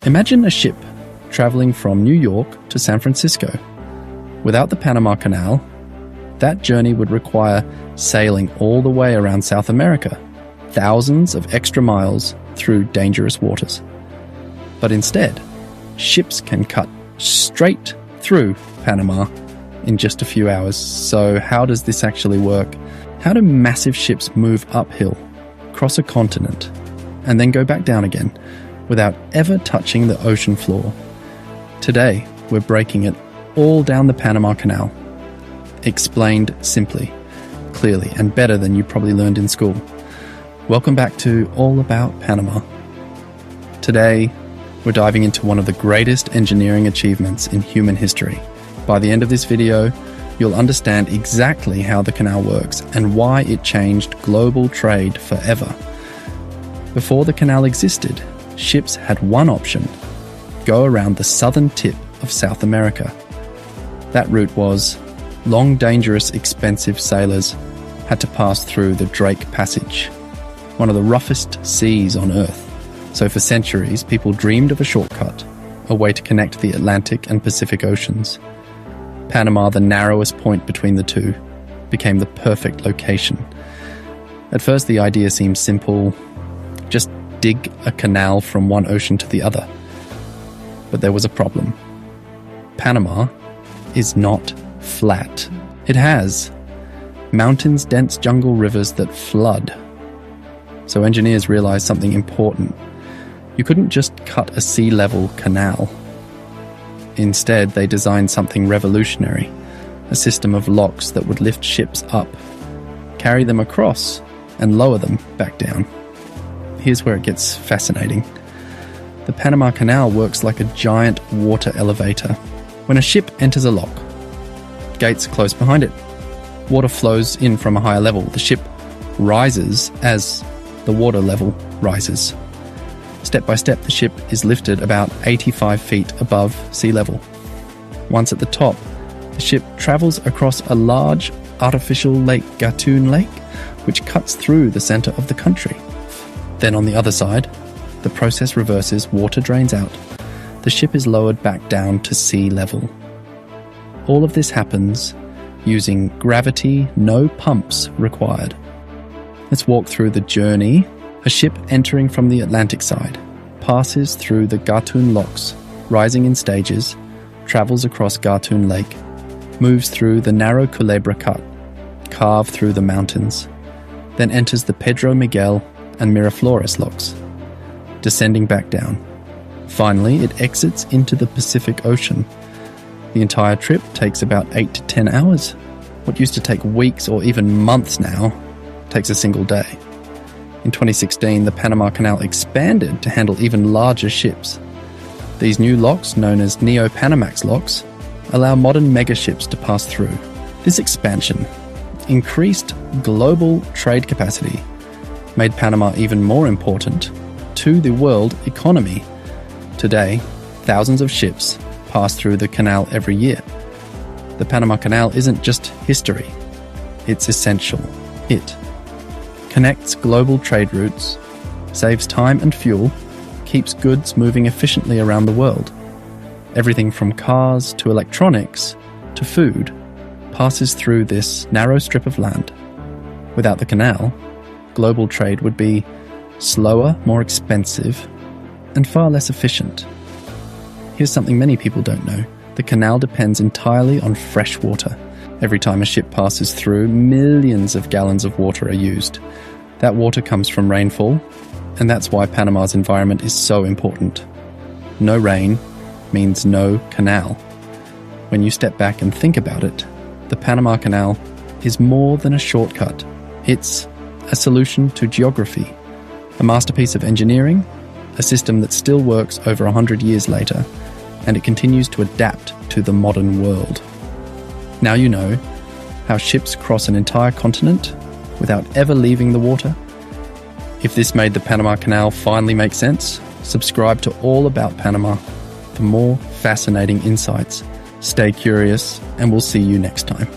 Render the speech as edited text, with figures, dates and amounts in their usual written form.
Imagine a ship traveling from New York to San Francisco. Without the Panama Canal, that journey would require sailing all the way around South America, thousands of extra miles through dangerous waters. But instead, ships can cut straight through Panama in just a few hours. So how does this actually work? How do massive ships move uphill, cross a continent, and then go back down again without ever touching the ocean floor? Today, we're breaking it all down the Panama Canal. Explained simply, clearly, and better than you probably learned in school. Welcome back to All About Panama. Today, we're diving into one of the greatest engineering achievements in human history. By the end of this video, you'll understand exactly how the canal works and why it changed global trade forever. Before the canal existed, ships had one option: go around the southern tip of South America. That route was long, dangerous, expensive. Sailors had to pass through the Drake Passage, one of the roughest seas on Earth. So for centuries, people dreamed of a shortcut, a way to connect the Atlantic and Pacific Oceans. Panama, the narrowest point between the two, became the perfect location. At first, the idea seemed simple: just dig a canal from one ocean to the other. But there was a problem. Panama is not flat. It has mountains, dense jungle, rivers that flood. So engineers realized something important. You couldn't just cut a sea-level canal. Instead, they designed something revolutionary: a system of locks that would lift ships up, carry them across, and lower them back down. Here's where it gets fascinating. The Panama Canal works like a giant water elevator. When a ship enters a lock, gates are close behind it. Water flows in from a higher level. The ship rises as the water level rises. Step by step, the ship is lifted about 85 feet above sea level. Once at the top, the ship travels across a large artificial lake, Gatun Lake, which cuts through the center of the country. Then on the other side, the process reverses, water drains out. The ship is lowered back down to sea level. All of this happens using gravity, no pumps required. Let's walk through the journey. A ship entering from the Atlantic side passes through the Gatun locks, rising in stages, travels across Gatun Lake, moves through the narrow Culebra Cut, carved through the mountains, then enters the Pedro Miguel and Miraflores locks, descending back down. Finally, it exits into the Pacific Ocean. The entire trip takes about 8 to 10 hours. What used to take weeks or even months now takes a single day. In 2016, the Panama Canal expanded to handle even larger ships. These new locks, known as Neo-Panamax locks, allow modern megaships to pass through. This expansion increased global trade capacity, made Panama even more important to the world economy. Today, thousands of ships pass through the canal every year. The Panama Canal isn't just history, it's essential. It connects global trade routes, saves time and fuel, keeps goods moving efficiently around the world. Everything from cars to electronics to food passes through this narrow strip of land. Without the canal, global trade would be slower, more expensive, and far less efficient. Here's something many people don't know. The canal depends entirely on fresh water. Every time a ship passes through, millions of gallons of water are used. That water comes from rainfall, and that's why Panama's environment is so important. No rain means no canal. When you step back and think about it, the Panama Canal is more than a shortcut. It's a solution to geography, a masterpiece of engineering, a system that still works over 100 years later, and it continues to adapt to the modern world. Now you know how ships cross an entire continent without ever leaving the water. If this made the Panama Canal finally make sense, subscribe to All About Panama for more fascinating insights. Stay curious, and we'll see you next time.